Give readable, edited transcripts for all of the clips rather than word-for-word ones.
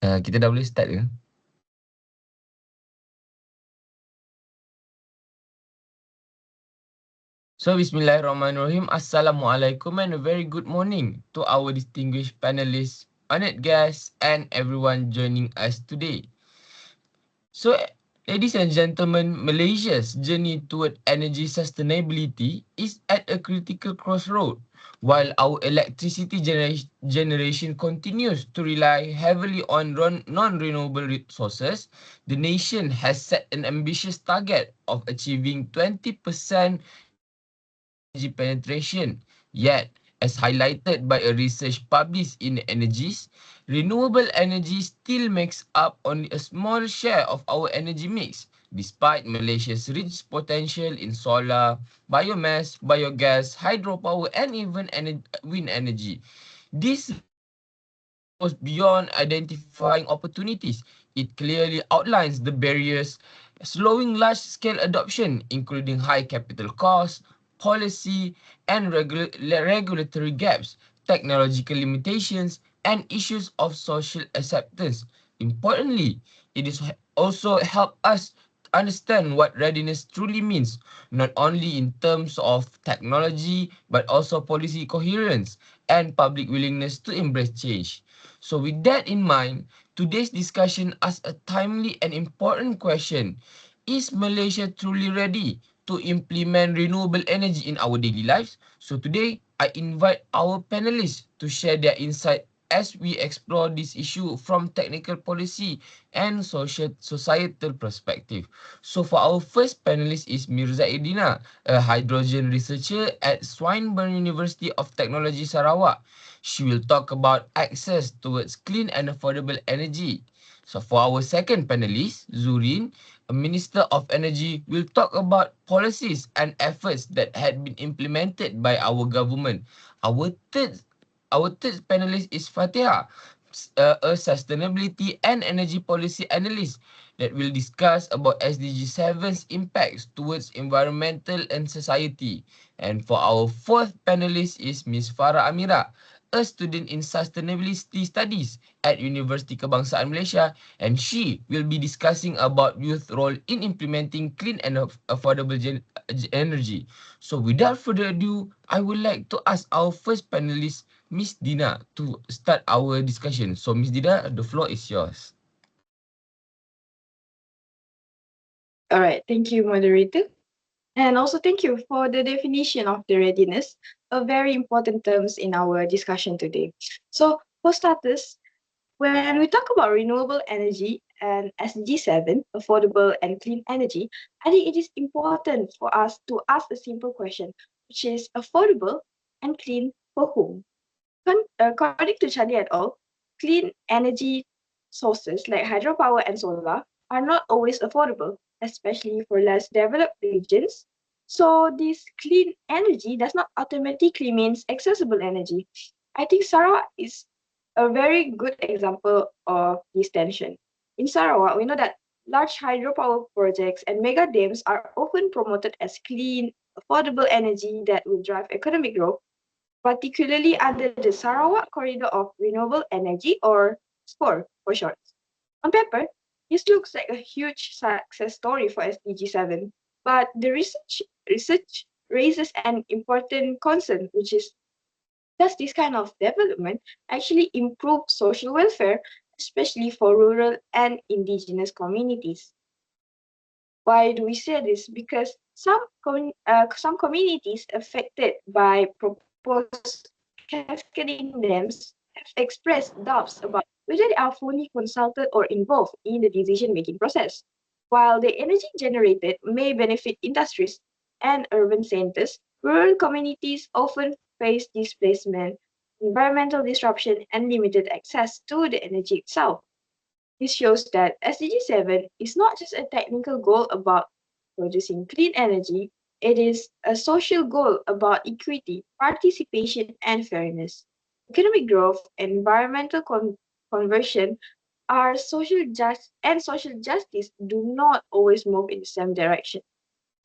Kita dah boleh start ke? So, Bismillahirrahmanirrahim. Assalamualaikum and a very good morning to our distinguished panelists, honored guests, and everyone joining us today. So, ladies and gentlemen, Malaysia's journey toward energy sustainability is at a critical crossroad. While our electricity generation continues to rely heavily on non-renewable sources, the nation has set an ambitious target of achieving 20% energy penetration. Yet, as highlighted by a research published in Energies, renewable energy still makes up only a small share of our energy mix, despite Malaysia's rich potential in solar, biomass, biogas, hydropower, and even wind energy. This goes beyond identifying opportunities. It clearly outlines the barriers slowing large-scale adoption, including high capital costs, policy and regulatory gaps, technological limitations, and issues of social acceptance. Importantly, it is also help us understand what readiness truly means, not only in terms of technology, but also policy coherence and public willingness to embrace change. So with that in mind, today's discussion asks a timely and important question. Is Malaysia truly ready to implement renewable energy in our daily lives? So today, I invite our panelists to share their insight as we explore this issue from technical policy and societal perspective. So for our first panelist is Mirza Irdina, a hydrogen researcher at Swinburne University of Technology Sarawak. She will talk about access towards clean and affordable energy. So for our second panelist, Zureen, a Minister of Energy, will talk about policies and efforts that had been implemented by our government. Our third our third panelist is Fatihah, a sustainability and energy policy analyst that will discuss about SDG 7's impacts towards environmental and society. And for our fourth panelist is Ms. Farah Amira, a student in sustainability studies at University Kebangsaan Malaysia, and she will be discussing about youth role in implementing clean and affordable energy. So without further ado, I would like to ask our first panelist, Miss Dina, to start our discussion. So Miss Dina, the floor is yours. All right, thank you, moderator. And also thank you for the definition of the readiness, a very important terms in our discussion today. So for starters, when we talk about renewable energy and SDG 7, affordable and clean energy, I think it is important for us to ask a simple question, which is affordable and clean for whom? According to Charlie et al., clean energy sources like hydropower and solar are not always affordable, especially for less developed regions. So this clean energy does not automatically mean accessible energy. I think Sarawak is a very good example of this tension. In Sarawak, we know that large hydropower projects and mega dams are often promoted as clean, affordable energy that will drive economic growth, particularly under the Sarawak Corridor of Renewable Energy, or SCORE for short. On paper, this looks like a huge success story for SDG 7, but the research raises an important concern, which is, does this kind of development actually improve social welfare, especially for rural and indigenous communities? Why do we say this? Because some communities affected by proposed cascading dams have expressed doubts about whether they are fully consulted or involved in the decision-making process. While the energy generated may benefit industries and urban centers, rural communities often face displacement, environmental disruption, and limited access to the energy itself. This shows that SDG 7 is not just a technical goal about producing clean energy, it is a social goal about equity, participation, and fairness. Economic growth and environmental conversion are social justice do not always move in the same direction.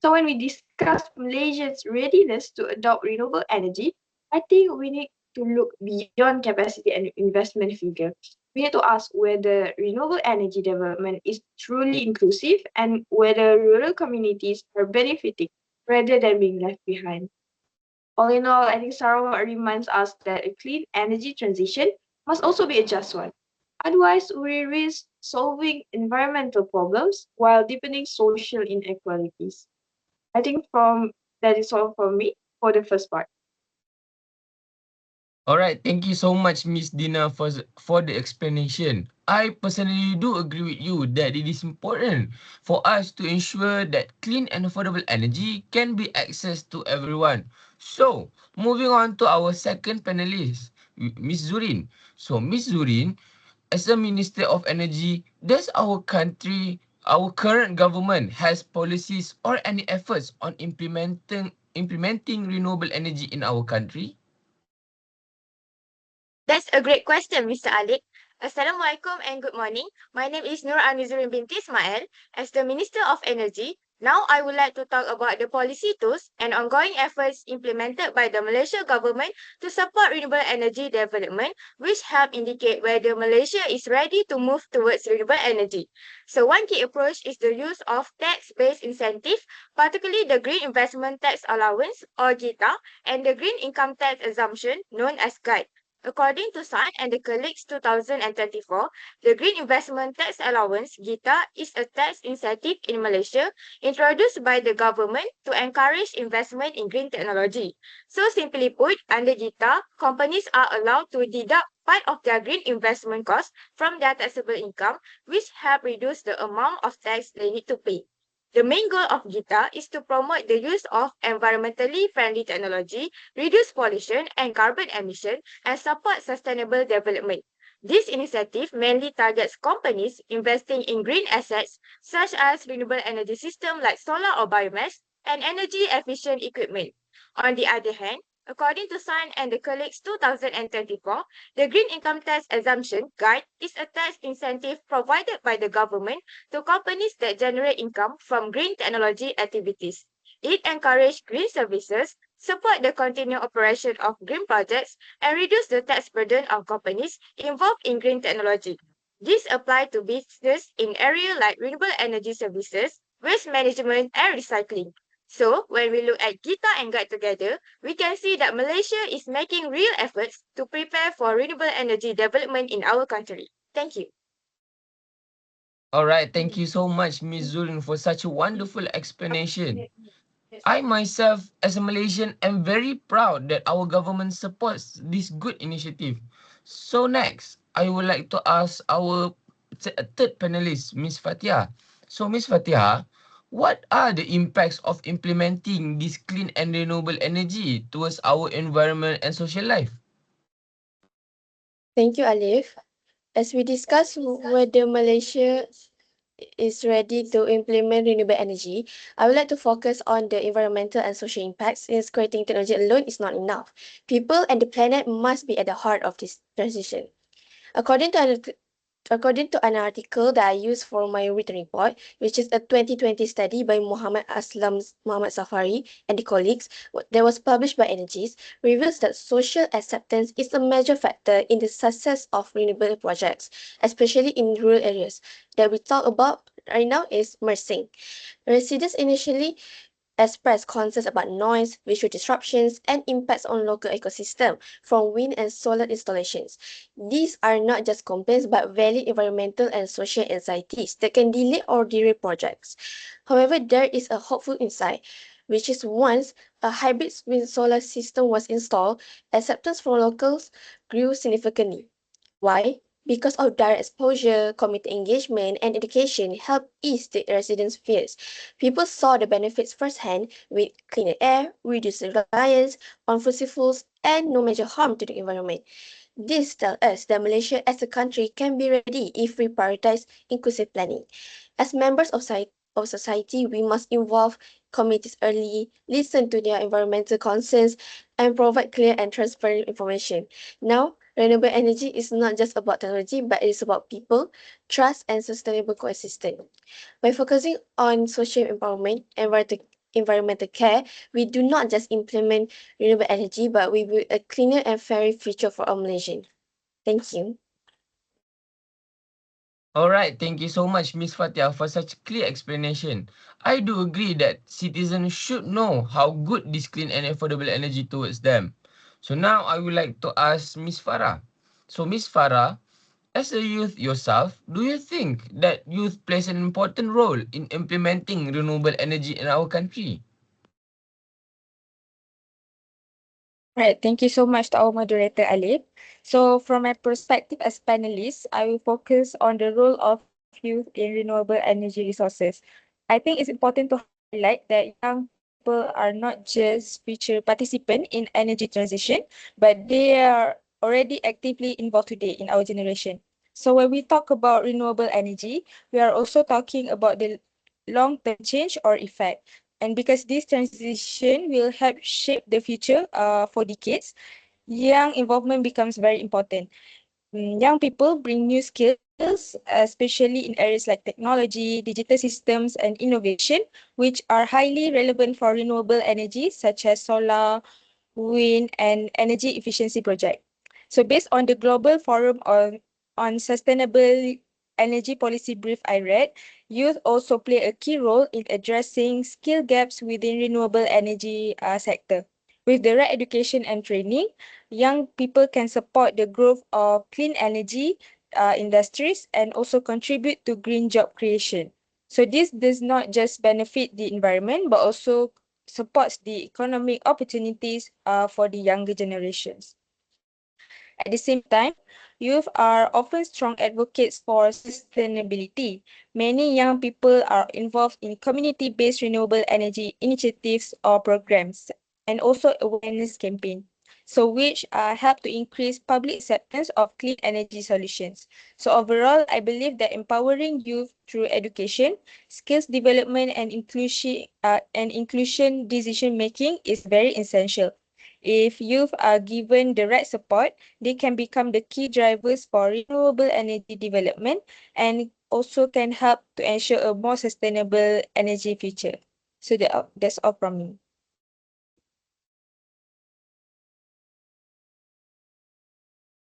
So when we discuss Malaysia's readiness to adopt renewable energy, I think we need to look beyond capacity and investment figure. We need to ask whether renewable energy development is truly inclusive and whether rural communities are benefiting rather than being left behind. All in all, I think Sarawak reminds us that a clean energy transition must also be a just one. Otherwise, we risk solving environmental problems while deepening social inequalities. I think from that is all from me for the first part. All right, thank you so much, Miss Dina, for the explanation. I personally do agree with you that it is important for us to ensure that clean and affordable energy can be accessed to everyone. So, moving on to our second panelist, Miss Zureen. So, Miss Zureen, as a Minister of Energy, does our current government has policies or any efforts on implementing renewable energy in our country? That's a great question, Mr. Alif. Assalamualaikum and good morning. My name is Zureen Binti Ismail. As the Minister of Energy, now I would like to talk about the policy tools and ongoing efforts implemented by the Malaysia government to support renewable energy development, which help indicate whether Malaysia is ready to move towards renewable energy. So one key approach is the use of tax-based incentive, particularly the Green Investment Tax Allowance or GITA and the Green Income Tax Assumption known as GUIDE. According to Sun and the colleagues 2024, the Green Investment Tax Allowance (GITA) is a tax incentive in Malaysia introduced by the government to encourage investment in green technology. So simply put, under GITA, companies are allowed to deduct part of their green investment costs from their taxable income, which help reduce the amount of tax they need to pay. The main goal of GITA is to promote the use of environmentally friendly technology, reduce pollution and carbon emission, and support sustainable development. This initiative mainly targets companies investing in green assets such as renewable energy systems like solar or biomass and energy efficient equipment. On the other hand, according to Sun and the colleagues 2024, the Green Income Tax Assumption Guide is a tax incentive provided by the government to companies that generate income from green technology activities. It encourages green services, support the continued operation of green projects, and reduce the tax burden on companies involved in green technology. This applies to business in areas like renewable energy services, waste management, and recycling. So, when we look at GITA and GUIDE together, we can see that Malaysia is making real efforts to prepare for renewable energy development in our country. Thank you. All right, thank you so much, Miss Zureen, for such a wonderful explanation. I myself, as a Malaysian, am very proud that our government supports this good initiative. So next, I would like to ask our third panelist, Miss Fatihah. So Miss Fatihah, what are the impacts of implementing this clean and renewable energy towards our environment and social life? Thank you, Alif. As we discuss whether Malaysia is ready to implement renewable energy, I would like to focus on the environmental and social impacts, since creating technology alone is not enough. People and the planet must be at the heart of this transition. According to According to an article that I used for my written report, which is a 2020 study by Muhammad Safari and the colleagues that was published by Energies, reveals that social acceptance is a major factor in the success of renewable projects, especially in rural areas. That we talk about right now is Mersing. Residents initially express concerns about noise, visual disruptions, and impacts on local ecosystem from wind and solar installations. These are not just complaints but valid environmental and social anxieties that can delay or derail projects. However, there is a hopeful insight, which is once a hybrid wind solar system was installed, acceptance from locals grew significantly. Why? Because of direct exposure, community engagement, and education helped ease the residents' fears. People saw the benefits firsthand with cleaner air, reduced reliance on fossil fuels, and no major harm to the environment. This tells us that Malaysia as a country can be ready if we prioritize inclusive planning. As members of society, we must involve communities early, listen to their environmental concerns, and provide clear and transparent information. Now, renewable energy is not just about technology, but it is about people, trust, and sustainable coexistence. By focusing on social empowerment and environmental care, we do not just implement renewable energy, but we build a cleaner and fairer future for all Malaysians. Thank you. Alright, thank you so much, Miss Fatia, for such clear explanation. I do agree that citizens should know how good this clean and affordable energy towards them. So now I would like to ask Miss Farah. So Miss Farah, as a youth yourself, do you think that youth plays an important role in implementing renewable energy in our country? Right, thank you so much to our moderator, Alif. So from my perspective as panelist, I will focus on the role of youth in renewable energy resources. I think it's important to highlight that young people are not just future participants in energy transition, but they are already actively involved today in our generation. So when we talk about renewable energy, we are also talking about the long-term change or effect. And because this transition will help shape the future for decades, young involvement becomes very important. Young people bring new skills, especially in areas like technology, digital systems, and innovation, which are highly relevant for renewable energy, such as solar, wind, and energy efficiency project. So based on the Global Forum on Sustainable Energy Policy brief I read, youth also play a key role in addressing skill gaps within renewable energy sector. With the right education and training, young people can support the growth of clean energy industries and also contribute to green job creation. So this does not just benefit the environment, but also supports the economic opportunities for the younger generations. At the same time, youth are often strong advocates for sustainability. Many young people are involved in community-based renewable energy initiatives or programs, and also awareness campaign. So which help to increase public acceptance of clean energy solutions. So overall, I believe that empowering youth through education, skills development, and inclusion decision making is very essential. If youth are given the right support, they can become the key drivers for renewable energy development and also can help to ensure a more sustainable energy future. So that's all from me.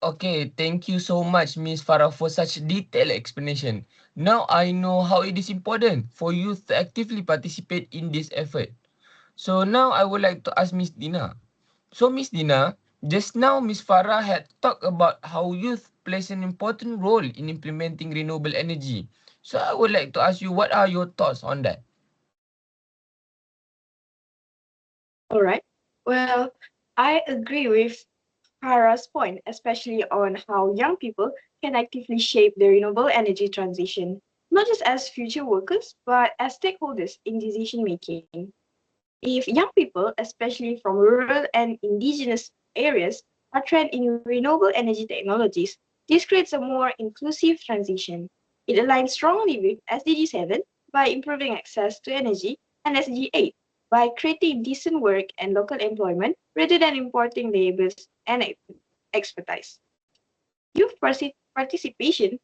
Okay, thank you so much, Miss Farah, for such detailed explanation. Now I know how it is important for youth to actively participate in this effort. So now I would like to ask Miss Dina. So Miss Dina, just now Miss Farah had talked about how youth plays an important role in implementing renewable energy. So I would like to ask you, what are your thoughts on that? All right. Well, I agree with Farah's point, especially on how young people can actively shape the renewable energy transition, not just as future workers, but as stakeholders in decision making. If young people, especially from rural and indigenous areas, are trained in renewable energy technologies, this creates a more inclusive transition. It aligns strongly with SDG 7 by improving access to energy and SDG 8 by creating decent work and local employment rather than importing labors and expertise. Youth participation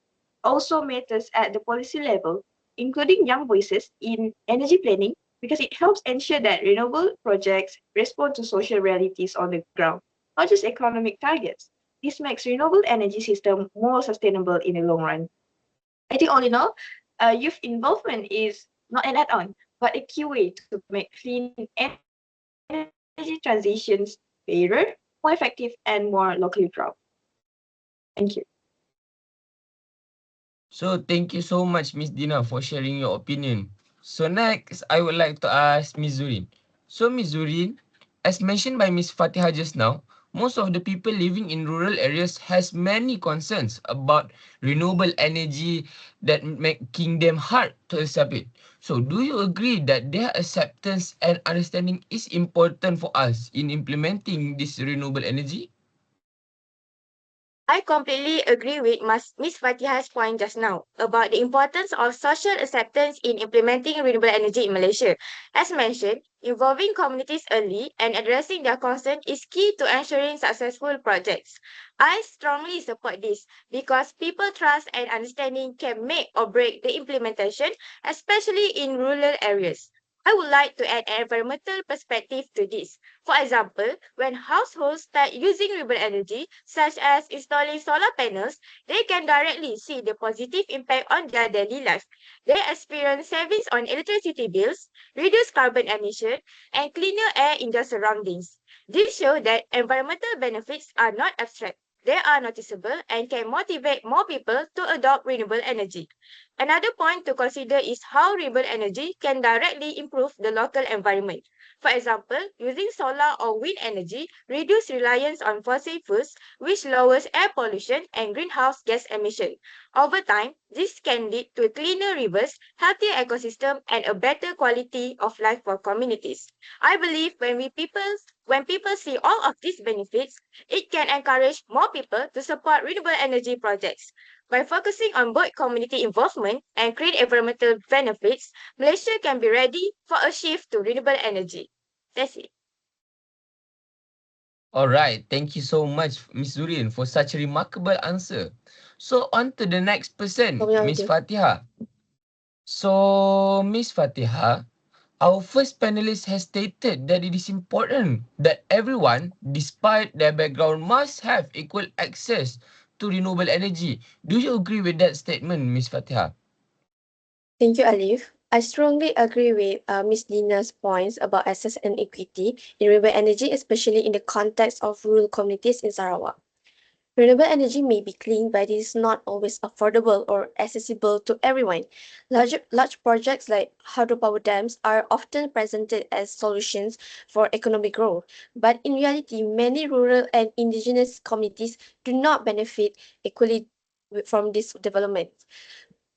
also matters at the policy level, including young voices in energy planning, because it helps ensure that renewable projects respond to social realities on the ground, not just economic targets. This makes renewable energy system more sustainable in the long run. I think all in all, youth involvement is not an add-on, but a key way to make clean energy transitions fairer, more effective, and more locally proud. Thank you. So thank you so much, Miss Dina, for sharing your opinion. So next, I would like to ask Miss Zureen. So Miss Zureen, as mentioned by Miss Fatihah just now, most of the people living in rural areas has many concerns about renewable energy that making them hard to accept it. So do you agree that their acceptance and understanding is important for us in implementing this renewable energy? I completely agree with Miss Fatihah's point just now about the importance of social acceptance in implementing renewable energy in Malaysia. As mentioned, involving communities early and addressing their concern is key to ensuring successful projects. I strongly support this because people trust and understanding can make or break the implementation, especially in rural areas. I would like to add an environmental perspective to this. For example, when households start using renewable energy, such as installing solar panels, they can directly see the positive impact on their daily life. They experience savings on electricity bills, reduced carbon emission, and cleaner air in their surroundings. This shows that environmental benefits are not abstract. They are noticeable and can motivate more people to adopt renewable energy. Another point to consider is how renewable energy can directly improve the local environment. For example, using solar or wind energy reduces reliance on fossil fuels, which lowers air pollution and greenhouse gas emission. Over time, this can lead to cleaner rivers, healthier ecosystem, and a better quality of life for communities. I believe when people see all of these benefits, it can encourage more people to support renewable energy projects. By focusing on both community involvement and clean environmental benefits, Malaysia can be ready for a shift to renewable energy. That's it. All right, thank you so much, Miss Zureen, for such a remarkable answer. So on to the next person, Miss Fatihah. So, Miss Fatihah, our first panelist has stated that it is important that everyone, despite their background, must have equal access to renewable energy. Do you agree with that statement, Miss Fatihah? Thank you, Alif. I strongly agree with Ms. Dina's points about access and equity in renewable energy, especially in the context of rural communities in Sarawak. Renewable energy may be clean, but it is not always affordable or accessible to everyone. Large projects like hydropower dams are often presented as solutions for economic growth, but in reality, many rural and indigenous communities do not benefit equally from this development.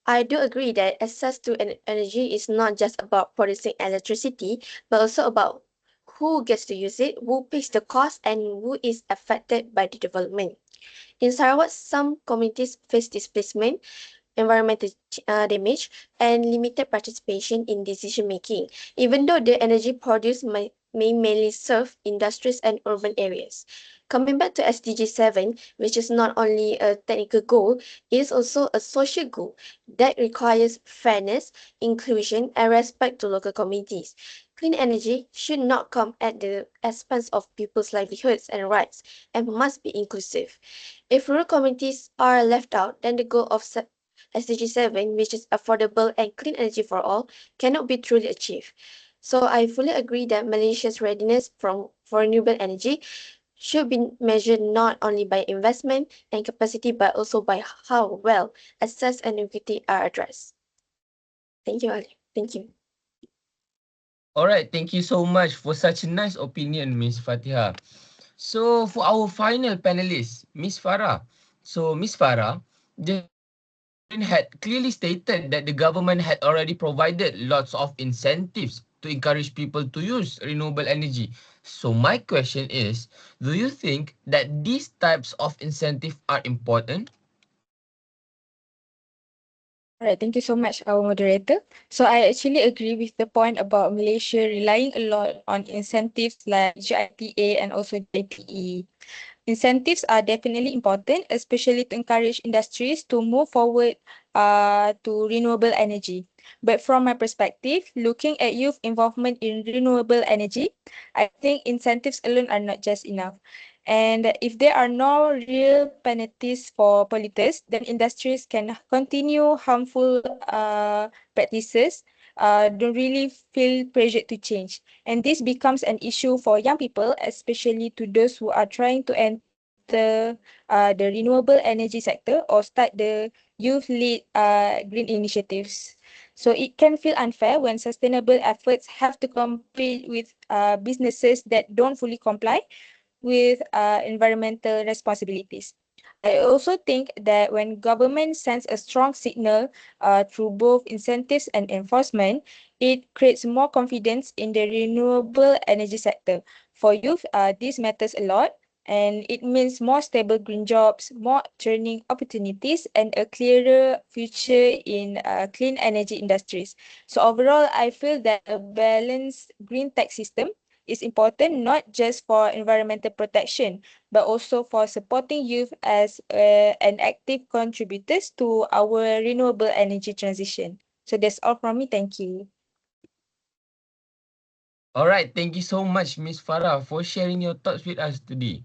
I do agree that access to energy is not just about producing electricity, but also about who gets to use it, who pays the cost, and who is affected by the development. In Sarawak, some communities face displacement, environmental damage, and limited participation in decision making, even though the energy produced may mainly serve industries and urban areas. Coming back to SDG 7, which is not only a technical goal, it is also a social goal that requires fairness, inclusion, and respect to local communities. Clean energy should not come at the expense of people's livelihoods and rights and must be inclusive. If rural communities are left out, then the goal of SDG 7, which is affordable and clean energy for all, cannot be truly achieved. So I fully agree that Malaysia's readiness for renewable energy should be measured not only by investment and capacity, but also by how well access and equity are addressed. Thank you, Ali. Thank you. All right, thank you so much for such a nice opinion, Miss Fatihah. So for our final panelist, Miss Farah. So Miss Farah, just now Miss Zureen had clearly stated that the government had already provided lots of incentives to encourage people to use renewable energy. So my question is, do you think that these types of incentive are important? All right, thank you so much, our moderator. So I actually agree with the point about Malaysia relying a lot on incentives like GITA and also JTE. Incentives are definitely important, especially to encourage industries to move forward to renewable energy. But from my perspective, looking at youth involvement in renewable energy, I think incentives alone are not just enough. And if there are no real penalties for polluters, then industries can continue harmful practices, don't really feel pressured to change. And this becomes an issue for young people, especially to those who are trying to enter the renewable energy sector or start the youth-led green initiatives. So it can feel unfair when sustainable efforts have to compete with businesses that don't fully comply with environmental responsibilities. I also think that when government sends a strong signal through both incentives and enforcement, it creates more confidence in the renewable energy sector. For youth, this matters a lot, and it means more stable green jobs, more training opportunities, and a clearer future in clean energy industries. So overall, I feel that a balanced green tech system is important not just for environmental protection, but also for supporting youth as an active contributors to our renewable energy transition. So that's all from me. Thank you. All right, thank you so much, Miss Farah, for sharing your thoughts with us today.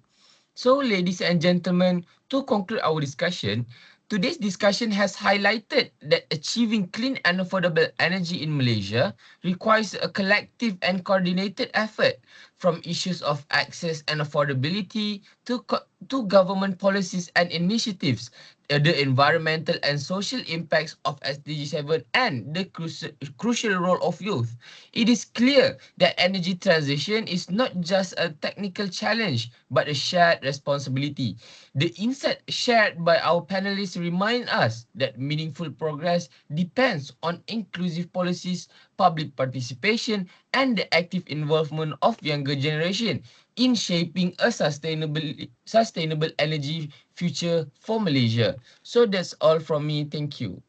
So, ladies and gentlemen, to conclude our discussion, today's discussion has highlighted that achieving clean and affordable energy in Malaysia requires a collective and coordinated effort, from issues of access and affordability to government policies and initiatives, the environmental and social impacts of SDG 7, and the crucial role of youth. It is clear that energy transition is not just a technical challenge but a shared responsibility. The insight shared by our panelists remind us that meaningful progress depends on inclusive policies, public participation, and the active involvement of younger generation in shaping a sustainable energy future for Malaysia. So that's all from me. Thank you.